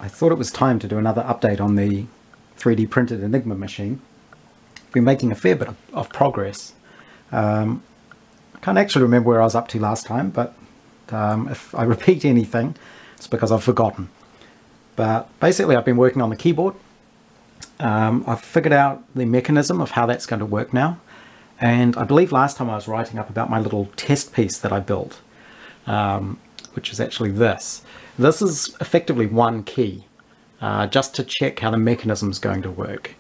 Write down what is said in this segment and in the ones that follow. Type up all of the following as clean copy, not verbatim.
I thought it was time to do another update on the 3D printed Enigma machine. I've been making a fair bit of progress. I can't actually remember where I was up to last time, but if I repeat anything, it's because I've forgotten. But basically I've been working on the keyboard. I've figured out the mechanism of how that's going to work now. And I believe last time I was writing up about my little test piece that I built, which is actually this. This is effectively one key, just to check how the mechanism is going to work.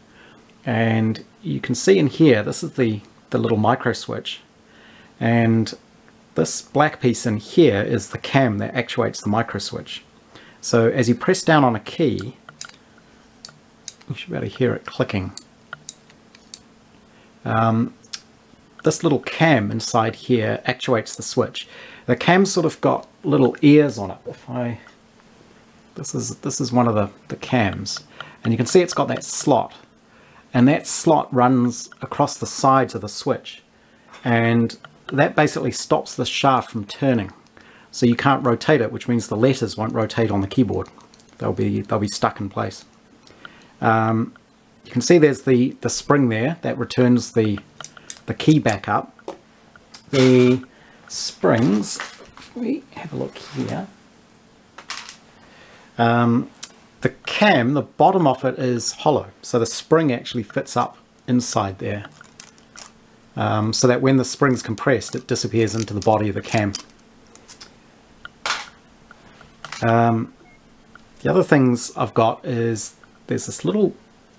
And you can see in here, this is the little micro switch. And this black piece in here is the cam that actuates the micro switch. So as you press down on a key, you should be able to hear it clicking. This little cam inside here actuates the switch. The cam's sort of got little ears on it. This is one of the cams, and you can see it's got that slot, and that slot runs across the sides of the switch, and that basically stops the shaft from turning. So you can't rotate it, which means the letters won't rotate on the keyboard. They'll be stuck in place. You can see there's the spring there that returns the key back up. The springs, if we have a look here, the cam, the bottom of it is hollow, so the spring actually fits up inside there, so that when the spring's compressed it disappears into the body of the cam. The other things I've got is there's this little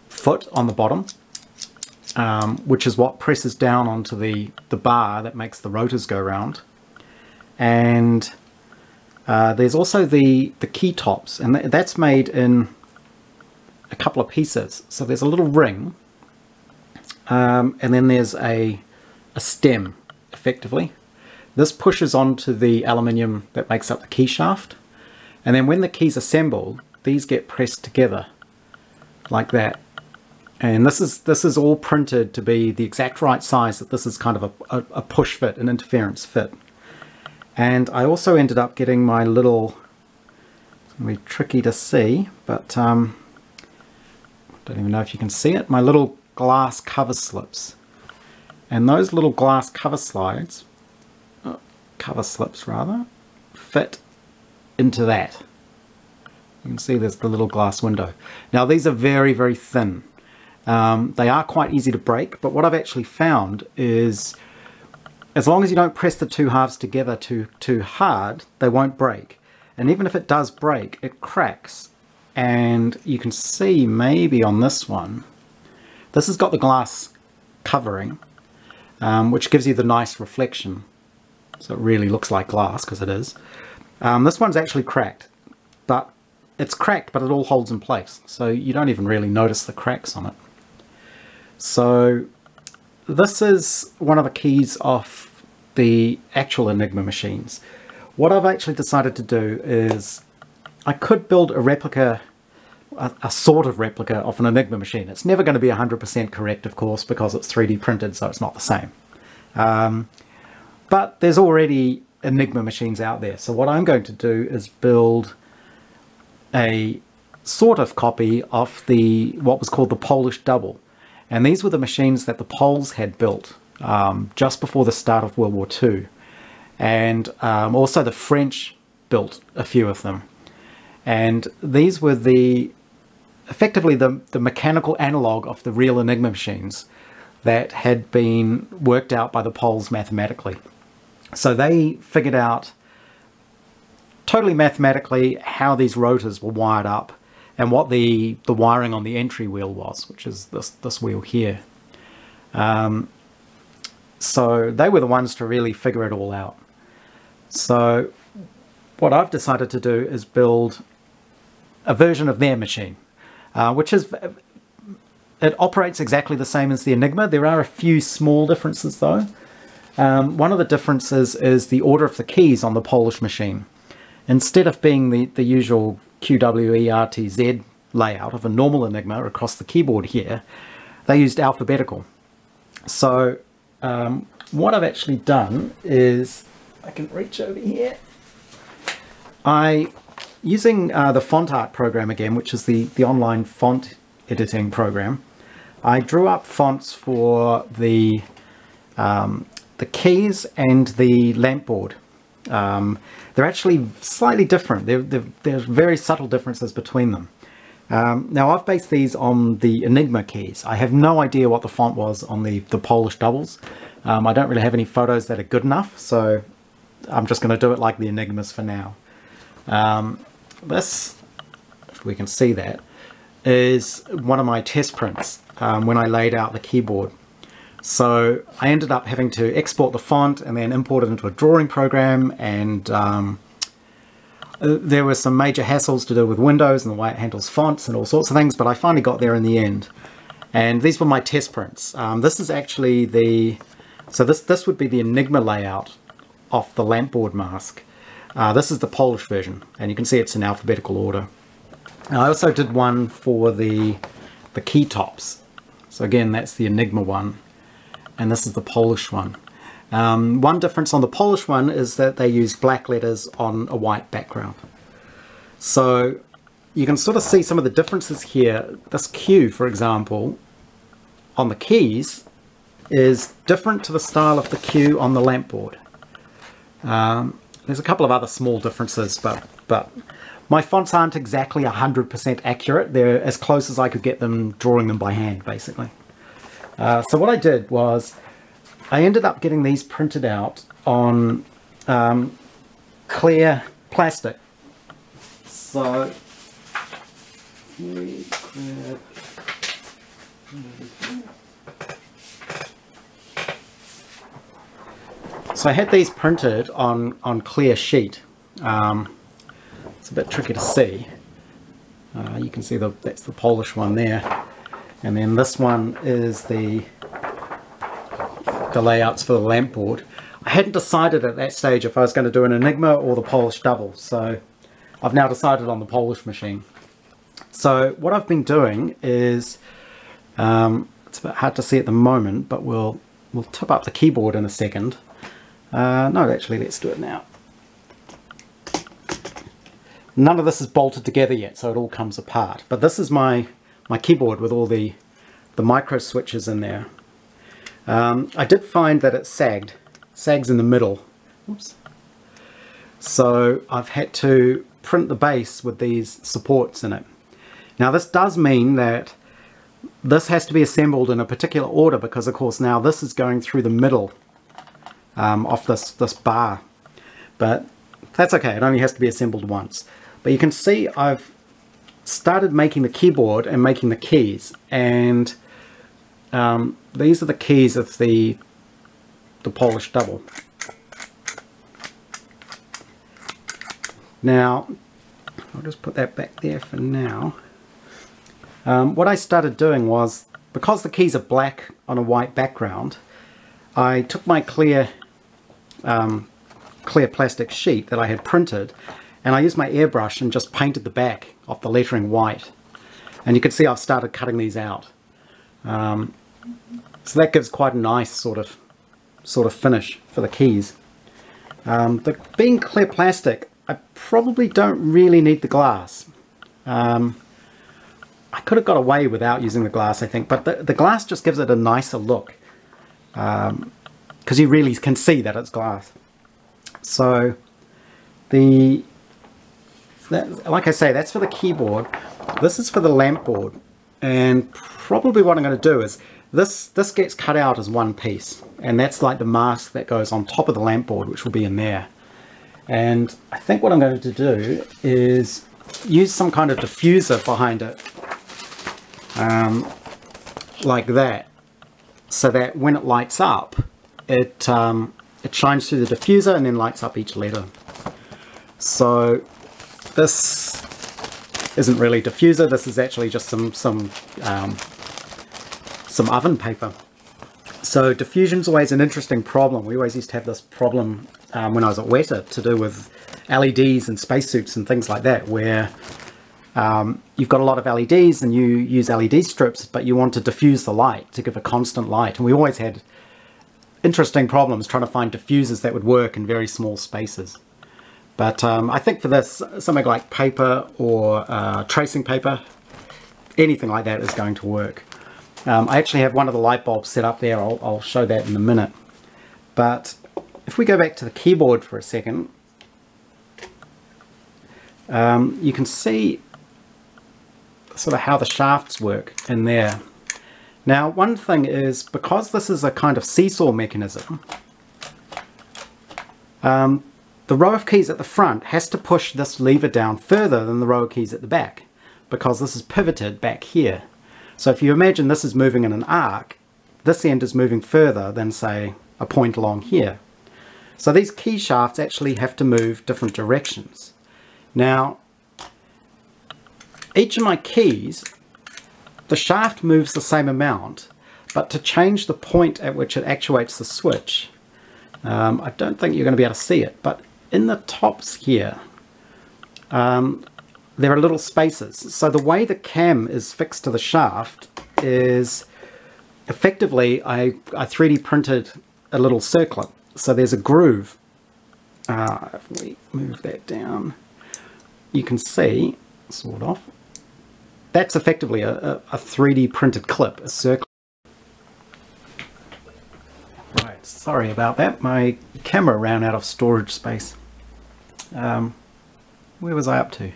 foot on the bottom, which is what presses down onto the bar that makes the rotors go round. And there's also the key tops, and that's made in a couple of pieces. So there's a little ring, and then there's a stem, effectively. This pushes onto the aluminium that makes up the key shaft, and then when the keys assemble, these get pressed together like that. And this is all printed to be the exact right size, that this is kind of a push fit, an interference fit. And I also ended up getting my little, it's going to be tricky to see, but don't even know if you can see it, my little glass cover slips. And those little glass cover slips fit into that. You can see there's the little glass window. Now these are very, very thin. They are quite easy to break, but what I've actually found is as long as you don't press the two halves together too hard, they won't break. And even if it does break, it cracks. And you can see maybe on this one, this has got the glass covering, which gives you the nice reflection. So it really looks like glass, because it is. This one's actually cracked, but it's cracked, but it all holds in place. So you don't even really notice the cracks on it. So this is one of the keys of the actual Enigma machines. What I've actually decided to do is I could build a replica, a sort of replica of an Enigma machine. It's never going to be 100% correct, of course, because it's 3D printed, so it's not the same. But there's already Enigma machines out there. So what I'm going to do is build a sort of copy of what was called the Polish double. And these were the machines that the Poles had built just before the start of World War II. And also the French built a few of them. And these were effectively the mechanical analog of the real Enigma machines that had been worked out by the Poles mathematically. So they figured out totally mathematically how these rotors were wired up and what the wiring on the entry wheel was, which is this wheel here. So they were the ones to really figure it all out. So what I've decided to do is build a version of their machine, it operates exactly the same as the Enigma. There are a few small differences though. One of the differences is the order of the keys on the Polish machine. Instead of being the usual QWERTZ layout of a normal Enigma across the keyboard here, they used alphabetical. So what I've actually done is, I can reach over here, I using the font art program again, which is the online font editing program, I drew up fonts for the keys and the lamp board. They're actually slightly different. There's very subtle differences between them. Now I've based these on the Enigma keys. I have no idea what the font was on the Polish doubles. I don't really have any photos that are good enough, so I'm just going to do it like the Enigmas for now. This, if we can see that, is one of my test prints when I laid out the keyboard. So I ended up having to export the font and then import it into a drawing program, and there were some major hassles to do with Windows and the way it handles fonts and all sorts of things, but I finally got there in the end. And these were my test prints. This is actually this would be the Enigma layout off the lamp board mask. This is the Polish version, and you can see it's in alphabetical order. I also did one for the key tops. So again, that's the Enigma one, and this is the Polish one. One difference on the Polish one is that they use black letters on a white background. So you can sort of see some of the differences here. This Q, for example, on the keys is different to the style of the Q on the lamp board. There's a couple of other small differences, but my fonts aren't exactly 100% accurate. They're as close as I could get them drawing them by hand, basically. So what I did was I ended up getting these printed out on clear plastic. So I had these printed on clear sheet. It's a bit tricky to see. You can see that's the Polish one there, and then this one is the layouts for the lamp board. I hadn't decided at that stage if I was going to do an Enigma or the Polish double, so I've now decided on the Polish machine. So what I've been doing is, it's a bit hard to see at the moment, but we'll tip up the keyboard in a second. No, actually, let's do it now. None of this is bolted together yet, so it all comes apart. But this is my keyboard with all the micro switches in there. I did find that it sags in the middle. Oops. So I've had to print the base with these supports in it. Now this does mean that this has to be assembled in a particular order, because of course now this is going through the middle off this bar. But that's okay, it only has to be assembled once. But you can see I've started making the keyboard and making the keys, and these are the keys of the Polish double. Now I'll just put that back there for now. What I started doing was, because the keys are black on a white background, I took my clear plastic sheet that I had printed, and I used my airbrush and just painted the back of the lettering white. And you can see I've started cutting these out. So that gives quite a nice sort of finish for the keys. Being clear plastic, I probably don't really need the glass. I could have got away without using the glass, I think, but the glass just gives it a nicer look, because you really can see that it's glass. So like I say, that's for the keyboard. This is for the lamp board, and probably what I'm going to do is this gets cut out as one piece, and that's like the mask that goes on top of the lamp board, which will be in there. And I think what I'm going to do is use some kind of diffuser behind it, like that, so that when it lights up, it shines through the diffuser and then lights up each letter. So this isn't really diffuser, this is actually just some oven paper. So diffusion's always an interesting problem. We always used to have this problem when I was at Weta, to do with LEDs and spacesuits and things like that, where you've got a lot of LEDs and you use LED strips, but you want to diffuse the light to give a constant light. And we always had interesting problems trying to find diffusers that would work in very small spaces. But I think for this, something like paper or tracing paper, anything like that is going to work. I actually have one of the light bulbs set up there. I'll show that in a minute. But if we go back to the keyboard for a second, you can see sort of how the shafts work in there. Now, one thing is, because this is a kind of seesaw mechanism, the row of keys at the front has to push this lever down further than the row of keys at the back, because this is pivoted back here. So if you imagine this is moving in an arc, this end is moving further than, say, a point along here. So these key shafts actually have to move different directions. Now, each of my keys, the shaft moves the same amount, but to change the point at which it actuates the switch, I don't think you're going to be able to see it, but in the tops here, there are little spaces. So the way the cam is fixed to the shaft is effectively I 3D printed a little circlet. So there's a groove. If we move that down, you can see, sort of, that's effectively a 3D printed clip, a circle. Right, sorry about that. My camera ran out of storage space. Where was I up to?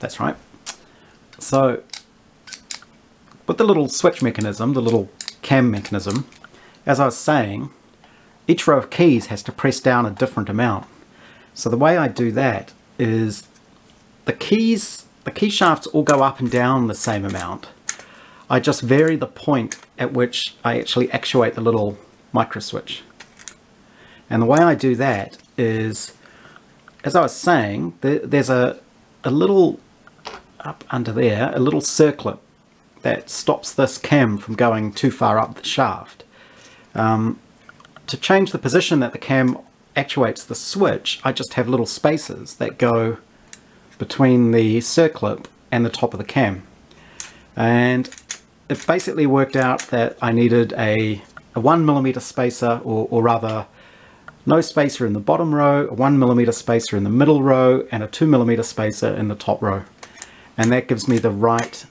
That's right. So, with the little switch mechanism, the little cam mechanism, as I was saying, each row of keys has to press down a different amount. So the way I do that is the key shafts all go up and down the same amount. I just vary the point at which I actually actuate the little micro switch. And the way I do that is, as I was saying, there's a little, up under there, a little circlet that stops this cam from going too far up the shaft. To change the position that the cam actuates the switch, I just have little spaces that go between the circlip and the top of the cam. And it basically worked out that I needed a 1mm spacer, or rather no spacer in the bottom row, a 1mm spacer in the middle row, and a 2mm spacer in the top row. And that gives me the right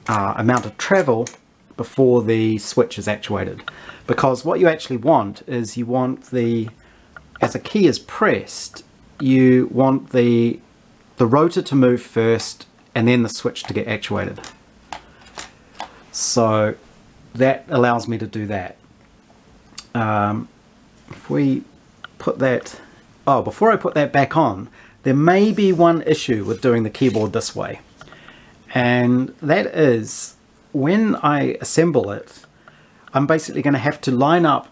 amount of travel before the switch is actuated. Because what you actually want is, you want as a key is pressed, you want the rotor to move first and then the switch to get actuated. So that allows me to do that. If we put that, before I put that back on, there may be one issue with doing the keyboard this way. And that is, when I assemble it, I'm basically going to have to line up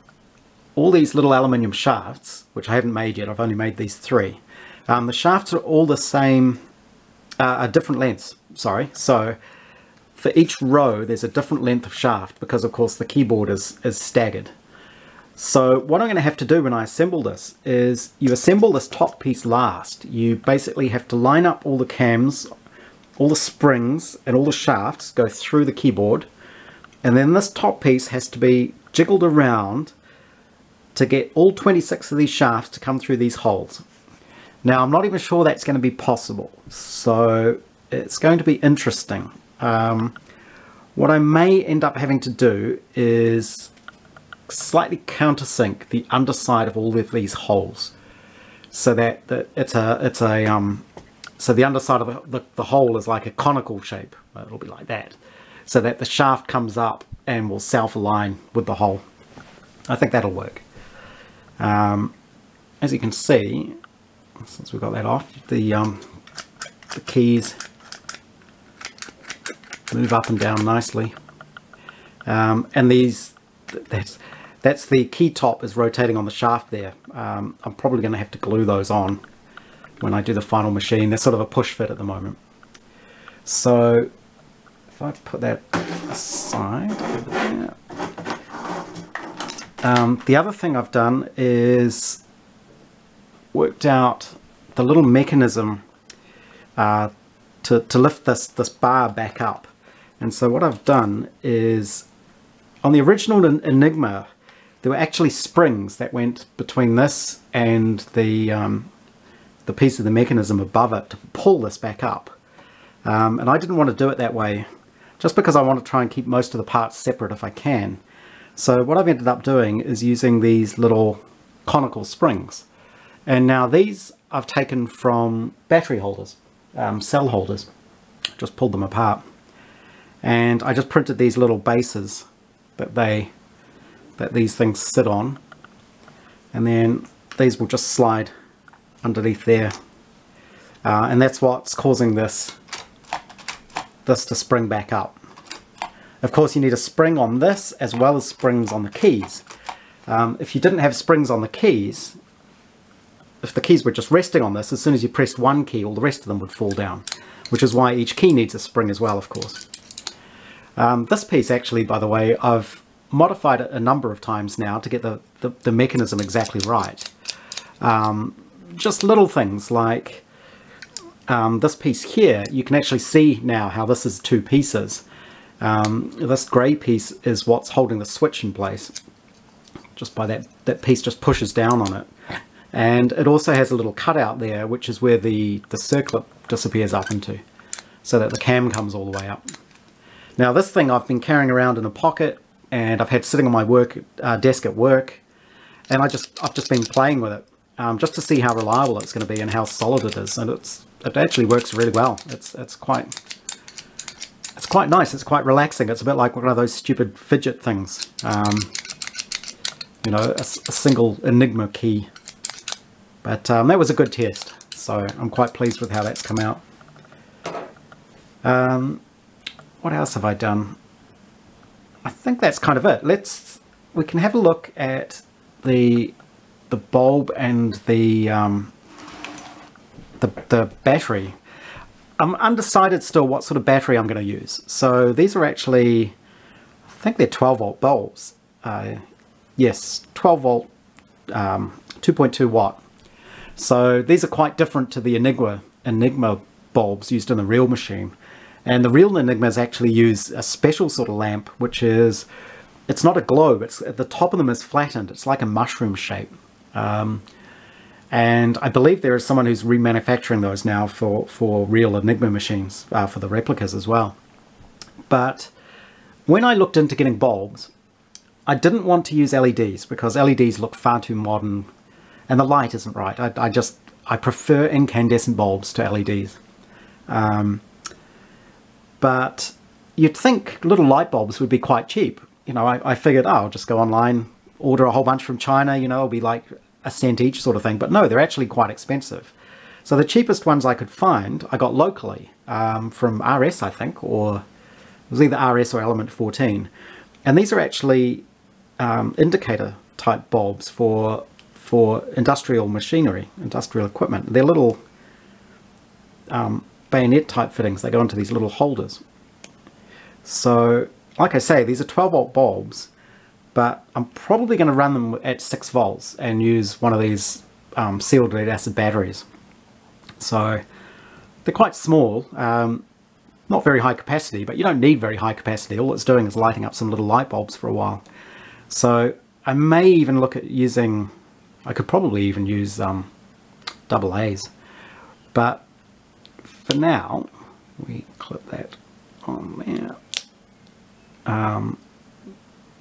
all these little aluminium shafts, which I haven't made yet. I've only made these 3. The shafts are all the same, different lengths, sorry. So for each row, there's a different length of shaft, because of course the keyboard is staggered. So what I'm going to have to do when I assemble this is, you assemble this top piece last. You basically have to line up all the cams, all the springs and all the shafts go through the keyboard, and then this top piece has to be jiggled around to get all 26 of these shafts to come through these holes. Now, I'm not even sure that's going to be possible, so it's going to be interesting. What I may end up having to do is slightly countersink the underside of all of these holes, so that so the underside of the hole is like a conical shape. It'll be like that, so that the shaft comes up and will self-align with the hole. I think that'll work. As you can see, since we've got that off, the keys move up and down nicely, and that's the key top is rotating on the shaft there. I'm probably going to have to glue those on when I do the final machine. They're sort of a push fit at the moment. So if I put that aside over there, the other thing I've done is worked out the little mechanism to lift this bar back up. And so what I've done is, on the original Enigma, there were actually springs that went between this and the piece of the mechanism above it to pull this back up. And I didn't want to do it that way, just because I want to try and keep most of the parts separate if I can. So what I've ended up doing is using these little conical springs. And now these I've taken from battery holders, cell holders. Just pulled them apart. And I just printed these little bases that these things sit on. And then these will just slide underneath there. And that's what's causing this to spring back up. Of course, you need a spring on this as well as springs on the keys. If you didn't have springs on the keys, if the keys were just resting on this, as soon as you pressed one key, all the rest of them would fall down, which is why each key needs a spring as well, of course. This piece actually, by the way, I've modified it a number of times now to get the mechanism exactly right. Just little things like this piece here, you can actually see now how this is two pieces. This grey piece is what's holding the switch in place. Just by that piece just pushes down on it. And it also has a little cutout there, which is where the circlip disappears up into, so that the cam comes all the way up. Now this thing I've been carrying around in a pocket, and I've had sitting on my desk at work, and I've just been playing with it, just to see how reliable it's going to be and how solid it is. And it actually works really well. It's quite nice. It's quite relaxing. It's a bit like one of those stupid fidget things. You know, a single Enigma key. But that was a good test, so I'm quite pleased with how that's come out. What else have I done? I think that's kind of it. We can have a look at the bulb and the battery. I'm undecided still what sort of battery I'm going to use. So these are actually, I think they're 12 volt bulbs. Yes, 12 volt, 2.2 watt. So these are quite different to the Enigma bulbs used in the real machine. And the real Enigmas actually use a special sort of lamp, which is, it's not a globe, it's at the top of them is flattened. It's like a mushroom shape. And I believe there is someone who's remanufacturing those now for real Enigma machines, for the replicas as well. But when I looked into getting bulbs, I didn't want to use LEDs because LEDs look far too modern and the light isn't right. I prefer incandescent bulbs to LEDs. But you'd think little light bulbs would be quite cheap. You know, I figured, oh, I'll just go online, order a whole bunch from China, you know, it'll be like a cent each sort of thing. But no, they're actually quite expensive. So the cheapest ones I could find, I got locally from RS, I think, or it was either RS or Element 14. And these are actually indicator type bulbs for industrial machinery, industrial equipment. They're little bayonet type fittings. They go into these little holders. So like I say, these are 12 volt bulbs, but I'm probably going to run them at 6 volts and use one of these sealed lead acid batteries. So they're quite small, not very high capacity, but you don't need very high capacity. All it's doing is lighting up some little light bulbs for a while. So I may even look at using, I could probably even use double A's, but for now, we clip that on there.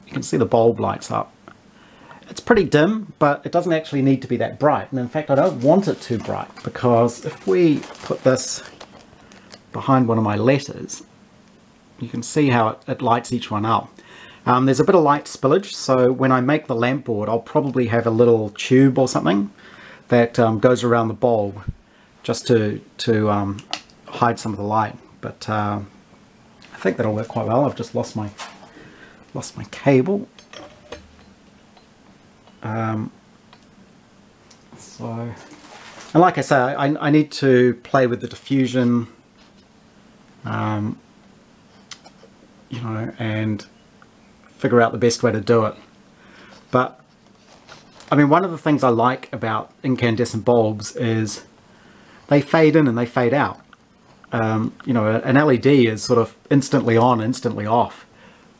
You can see the bulb lights up. It's pretty dim, but it doesn't actually need to be that bright. And in fact, I don't want it too bright, because if we put this behind one of my letters, you can see how it lights each one up. There's a bit of light spillage, so when I make the lamp board, I'll probably have a little tube or something that goes around the bulb just to hide some of the light. But I think that'll work quite well. I've just lost my cable. And like I say, I need to play with the diffusion, you know, and figure out the best way to do it. But I mean, one of the things I like about incandescent bulbs is they fade in and they fade out. You know, an LED is sort of instantly on, instantly off,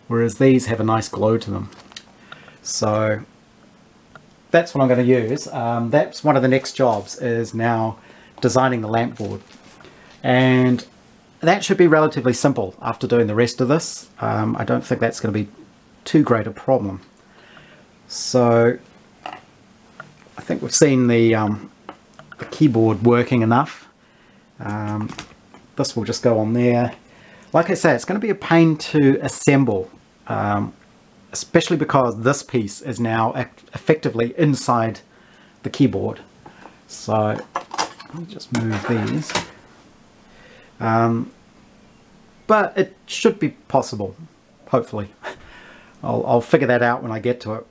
whereas these have a nice glow to them. So that's what I'm going to use. That's one of the next jobs, is now designing the lamp board. And that should be relatively simple after doing the rest of this. I don't think that's going to be too great a problem. So I think we've seen the keyboard working enough. This will just go on there. Like I say, it's going to be a pain to assemble, especially because this piece is now effectively inside the keyboard. So let me just move these. But it should be possible, hopefully. I'll figure that out when I get to it.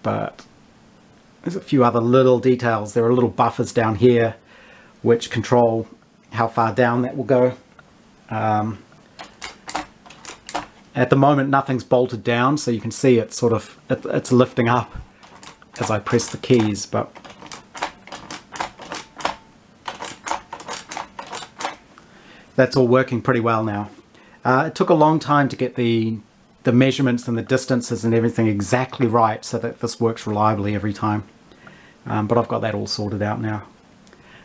But there's a few other little details. There are little buffers down here which control how far down that will go. At the moment nothing's bolted down, so you can see it's sort of it's lifting up as I press the keys, but that's all working pretty well now. It took a long time to get the measurements and the distances and everything exactly right so that this works reliably every time. But I've got that all sorted out now.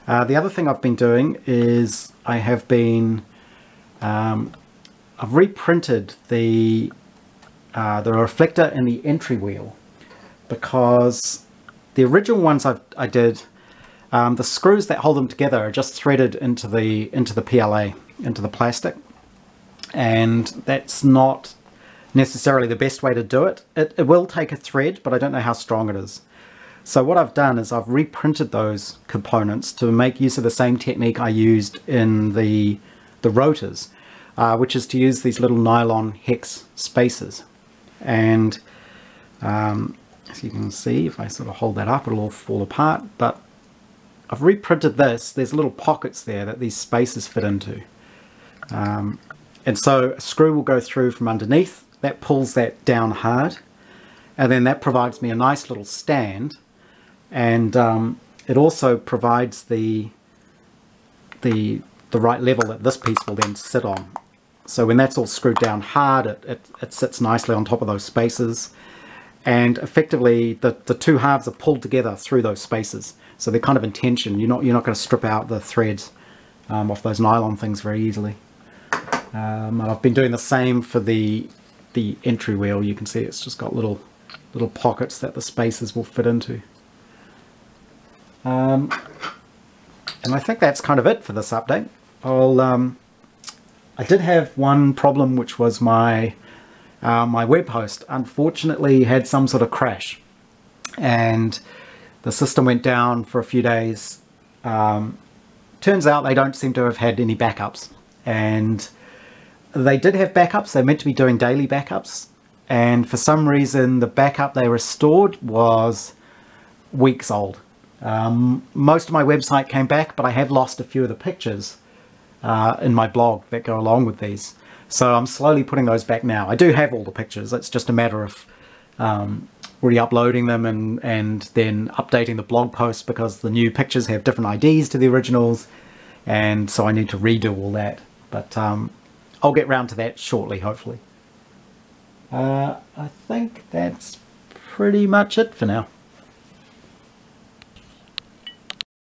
The other thing I've been doing is I've reprinted the reflector and the entry wheel, because the original ones I did, the screws that hold them together are just threaded into the PLA, into the plastic, and that's not necessarily the best way to do it. It will take a thread, but I don't know how strong it is. So what I've done is I've reprinted those components to make use of the same technique I used in the rotors, which is to use these little nylon hex spacers. And as you can see, if I sort of hold that up, it'll all fall apart, but I've reprinted this. There's little pockets there that these spacers fit into. And so a screw will go through from underneath, that pulls that down hard, and then that provides me a nice little stand, and it also provides the right level that this piece will then sit on. So when that's all screwed down hard, it sits nicely on top of those spacers, and effectively the two halves are pulled together through those spacers, so they're kind of in tension. You're not going to strip out the threads off those nylon things very easily. And I've been doing the same for the entry wheel. You can see it's just got little pockets that the spacers will fit into. And I think that's kind of it for this update. I did have one problem, which was my web host unfortunately had some sort of crash, and the system went down for a few days. Turns out they don't seem to have had any backups, and they did have backups. They're meant to be doing daily backups, and for some reason the backup they restored was weeks old. Most of my website came back, but I have lost a few of the pictures in my blog that go along with these, so I'm slowly putting those back now. I do have all the pictures. It's just a matter of re-uploading them and then updating the blog post, because the new pictures have different IDs to the originals, and so I need to redo all that. But I'll get round to that shortly, hopefully. I think that's pretty much it for now.